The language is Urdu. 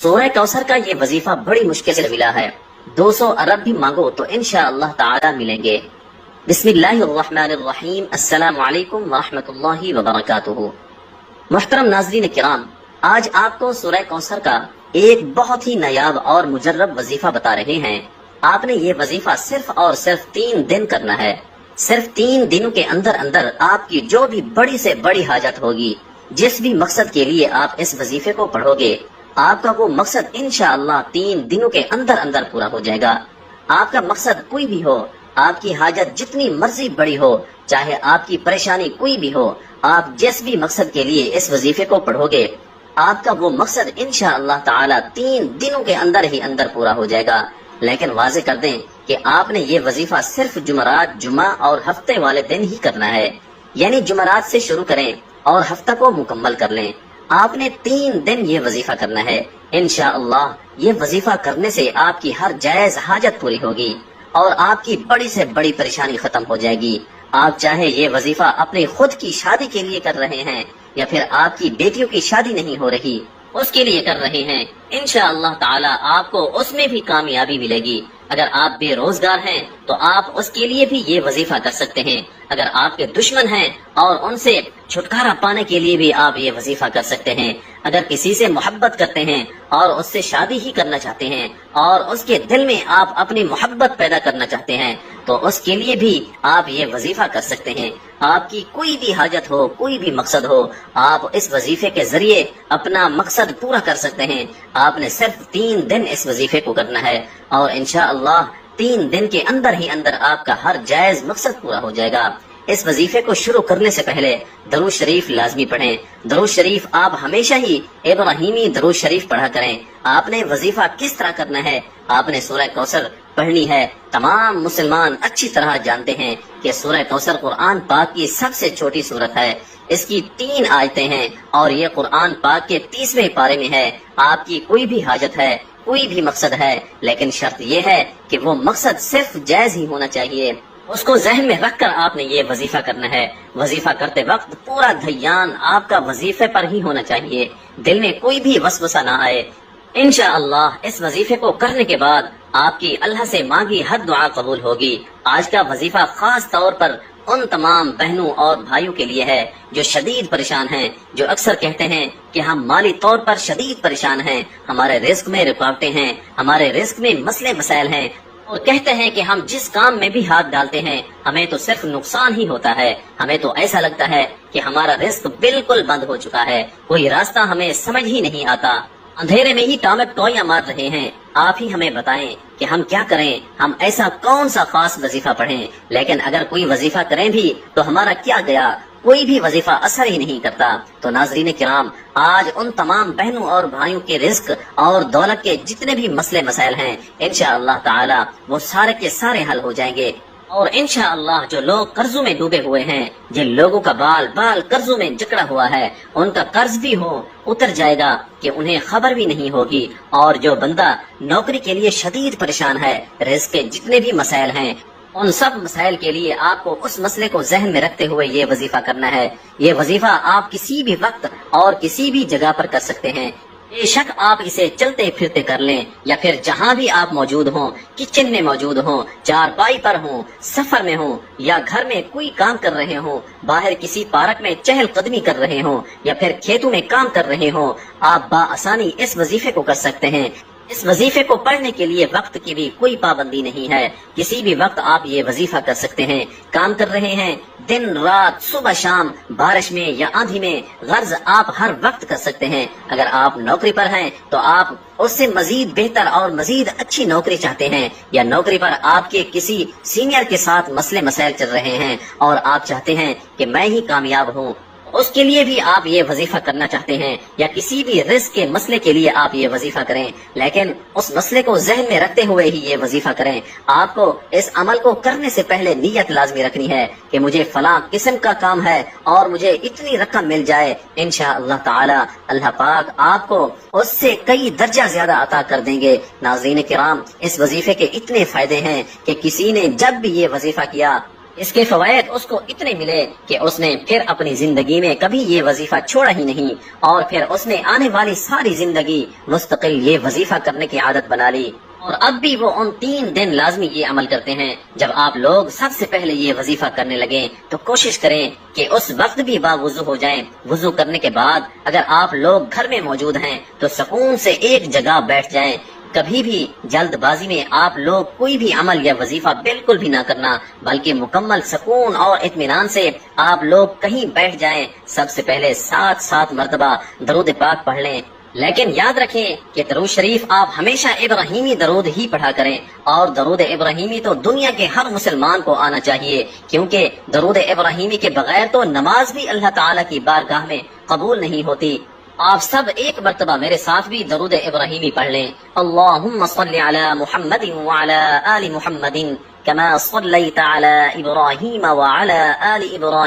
سورہ کوثر کا یہ وظیفہ بڑی مشکل سے ملا ہے، 200 ارب بھی مانگو تو انشاءاللہ تعالی ملیں گے۔ بسم اللہ الرحمن الرحیم، السلام علیکم ورحمۃ اللہ وبرکاتہ۔ محترم ناظرین کرام، آج آپ کو سورہ کوثر کا ایک بہت ہی نایاب اور مجرب وظیفہ بتا رہے ہیں۔ آپ نے یہ وظیفہ صرف اور صرف 3 دن کرنا ہے۔ صرف 3 دنوں کے اندر اندر آپ کی جو بھی بڑی سے بڑی حاجت ہوگی، جس بھی مقصد کے لیے آپ اس وظیفے کو پڑھو گے، آپ کا وہ مقصد انشاءاللہ 3 دنوں کے اندر اندر پورا ہو جائے گا۔ آپ کا مقصد کوئی بھی ہو، آپ کی حاجت جتنی مرضی بڑی ہو، چاہے آپ کی پریشانی کوئی بھی ہو، آپ جس بھی مقصد کے لیے اس وظیفے کو پڑھو گے، آپ کا وہ مقصد انشاءاللہ تعالی 3 دنوں کے اندر ہی اندر پورا ہو جائے گا۔ لیکن واضح کر دیں کہ آپ نے یہ وظیفہ صرف جمعرات، جمعہ اور ہفتے والے دن ہی کرنا ہے، یعنی جمعرات سے شروع کریں اور ہفتہ کو مکمل کر لیں۔ آپ نے 3 دن یہ وظیفہ کرنا ہے۔ انشاءاللہ یہ وظیفہ کرنے سے آپ کی ہر جائز حاجت پوری ہوگی اور آپ کی بڑی سے بڑی پریشانی ختم ہو جائے گی۔ آپ چاہے یہ وظیفہ اپنی خود کی شادی کے لیے کر رہے ہیں یا پھر آپ کی بیٹیوں کی شادی نہیں ہو رہی، اس کے لیے کر رہے ہیں، انشاءاللہ تعالی آپ کو اس میں بھی کامیابی ملے گی۔ اگر آپ بے روزگار ہیں تو آپ اس کے لیے بھی یہ وظیفہ کر سکتے ہیں۔ اگر آپ کے دشمن ہیں اور ان سے چھٹکارا پانے کے لیے بھی آپ یہ وظیفہ کر سکتے ہیں۔ اگر کسی سے محبت کرتے ہیں اور اس سے شادی ہی کرنا چاہتے ہیں اور اس کے دل میں آپ اپنی محبت پیدا کرنا چاہتے ہیں تو اس کے لیے بھی آپ یہ وظیفہ کر سکتے ہیں۔ آپ کی کوئی بھی حاجت ہو، کوئی بھی مقصد ہو، آپ اس وظیفے کے ذریعے اپنا مقصد پورا کر سکتے ہیں۔ آپ نے صرف 3 دن اس وظیفے کو کرنا ہے اور انشاءاللہ 3 دن کے اندر ہی اندر آپ کا ہر جائز مقصد پورا ہو جائے گا۔ اس وظیفے کو شروع کرنے سے پہلے درود شریف لازمی پڑھیں۔ درود شریف آپ ہمیشہ ہی ابراہیمی درود شریف پڑھا کریں۔ آپ نے وظیفہ کس طرح کرنا ہے، آپ نے سورہ کوثر پڑھنی ہے۔ تمام مسلمان اچھی طرح جانتے ہیں کہ سورہ کوثر قرآن پاک کی سب سے چھوٹی سورت ہے۔ اس کی 3 آیتیں ہیں اور یہ قرآن پاک کے 30ویں پارے میں ہے۔ آپ کی کوئی بھی حاجت ہے، کوئی بھی مقصد ہے، لیکن شرط یہ ہے کہ وہ مقصد صرف جائز ہی ہونا چاہیے۔ اس کو ذہن میں رکھ کر آپ نے یہ وظیفہ کرنا ہے۔ وظیفہ کرتے وقت پورا دھیان آپ کا وظیفے پر ہی ہونا چاہیے، دل میں کوئی بھی وسوسہ نہ آئے۔ انشاءاللہ اس وظیفے کو کرنے کے بعد آپ کی اللہ سے مانگی ہر دعا قبول ہوگی۔ آج کا وظیفہ خاص طور پر ان تمام بہنوں اور بھائیوں کے لیے ہے جو شدید پریشان ہیں، جو اکثر کہتے ہیں کہ ہم مالی طور پر شدید پریشان ہیں، ہمارے رزق میں رکاوٹیں ہیں، ہمارے رزق میں مسئلے مسائل ہیں، اور کہتے ہیں کہ ہم جس کام میں بھی ہاتھ ڈالتے ہیں ہمیں تو صرف نقصان ہی ہوتا ہے، ہمیں تو ایسا لگتا ہے کہ ہمارا رزق بالکل بند ہو چکا ہے، کوئی راستہ ہمیں سمجھ ہی نہیں آتا، اندھیرے میں ہی ٹامک ٹوئیاں مار رہے ہیں۔ آپ ہی ہمیں بتائیں کہ ہم کیا کریں، ہم ایسا کون سا خاص وظیفہ پڑھیں؟ لیکن اگر کوئی وظیفہ کریں بھی تو ہمارا کیا گیا، کوئی بھی وظیفہ اثر ہی نہیں کرتا۔ تو ناظرین کرام، آج ان تمام بہنوں اور بھائیوں کے رزق اور دولت کے جتنے بھی مسئلے مسائل ہیں انشاءاللہ تعالی وہ سارے کے سارے حل ہو جائیں گے، اور انشاءاللہ جو لوگ قرضوں میں ڈوبے ہوئے ہیں، جن لوگوں کا بال بال قرضوں میں جکڑا ہوا ہے، ان کا قرض بھی اتر جائے گا کہ انہیں خبر بھی نہیں ہوگی، اور جو بندہ نوکری کے لیے شدید پریشان ہے، رزق کے جتنے بھی مسائل ہیں، ان سب مسائل کے لیے آپ کو اس مسئلے کو ذہن میں رکھتے ہوئے یہ وظیفہ کرنا ہے۔ یہ وظیفہ آپ کسی بھی وقت اور کسی بھی جگہ پر کر سکتے ہیں۔ بے شک آپ اسے چلتے پھرتے کر لیں یا پھر جہاں بھی آپ موجود ہوں، کچن میں موجود ہوں، چارپائی پر ہوں، سفر میں ہوں، یا گھر میں کوئی کام کر رہے ہوں، باہر کسی پارک میں چہل قدمی کر رہے ہوں، یا پھر کھیتوں میں کام کر رہے ہوں، آپ بآسانی اس وظیفے کو کر سکتے ہیں۔ اس وظیفے کو پڑھنے کے لیے وقت کی بھی کوئی پابندی نہیں ہے، کسی بھی وقت آپ یہ وظیفہ کر سکتے ہیں۔ کام کر رہے ہیں، دن رات، صبح شام، بارش میں یا آندھی میں، غرض آپ ہر وقت کر سکتے ہیں۔ اگر آپ نوکری پر ہیں تو آپ اس سے مزید بہتر اور مزید اچھی نوکری چاہتے ہیں، یا نوکری پر آپ کے کسی سینئر کے ساتھ مسئلے مسائل چل رہے ہیں اور آپ چاہتے ہیں کہ میں ہی کامیاب ہوں، اس کے لیے بھی آپ یہ وظیفہ کرنا چاہتے ہیں، یا کسی بھی رزق کے مسئلے کے لیے آپ یہ وظیفہ کریں، لیکن اس مسئلے کو ذہن میں رکھتے ہوئے ہی یہ وظیفہ کریں۔ آپ کو اس عمل کو کرنے سے پہلے نیت لازمی رکھنی ہے کہ مجھے فلاں قسم کا کام ہے اور مجھے اتنی رقم مل جائے، انشاءاللہ تعالی اللہ پاک آپ کو اس سے کئی درجہ زیادہ عطا کر دیں گے۔ ناظرین کرام، اس وظیفے کے اتنے فائدے ہیں کہ کسی نے جب بھی یہ وظیفہ کیا اس کے فوائد اس کو اتنے ملے کہ اس نے پھر اپنی زندگی میں کبھی یہ وظیفہ چھوڑا ہی نہیں، اور پھر اس نے آنے والی ساری زندگی مستقل یہ وظیفہ کرنے کی عادت بنا لی، اور اب بھی وہ ان 3 دن لازمی یہ عمل کرتے ہیں۔ جب آپ لوگ سب سے پہلے یہ وظیفہ کرنے لگیں تو کوشش کریں کہ اس وقت بھی باوضو ہو جائیں۔ وضو کرنے کے بعد اگر آپ لوگ گھر میں موجود ہیں تو سکون سے ایک جگہ بیٹھ جائیں۔ کبھی بھی جلد بازی میں آپ لوگ کوئی بھی عمل یا وظیفہ بالکل بھی نہ کرنا، بلکہ مکمل سکون اور اطمینان سے آپ لوگ کہیں بیٹھ جائیں۔ سب سے پہلے 7 مرتبہ درود پاک پڑھ لیں، لیکن یاد رکھیں کہ درود شریف آپ ہمیشہ ابراہیمی درود ہی پڑھا کریں، اور درود ابراہیمی تو دنیا کے ہر مسلمان کو آنا چاہیے، کیونکہ درود ابراہیمی کے بغیر تو نماز بھی اللہ تعالیٰ کی بارگاہ میں قبول نہیں ہوتی۔ آپ سب ایک مرتبہ میرے ساتھ بھی درود ابراہیمی پڑھ لیں۔ اللہم صلی علی محمد وعلی آل محمد کما صلیت علی ابراہیم وعلی آل ابراہیم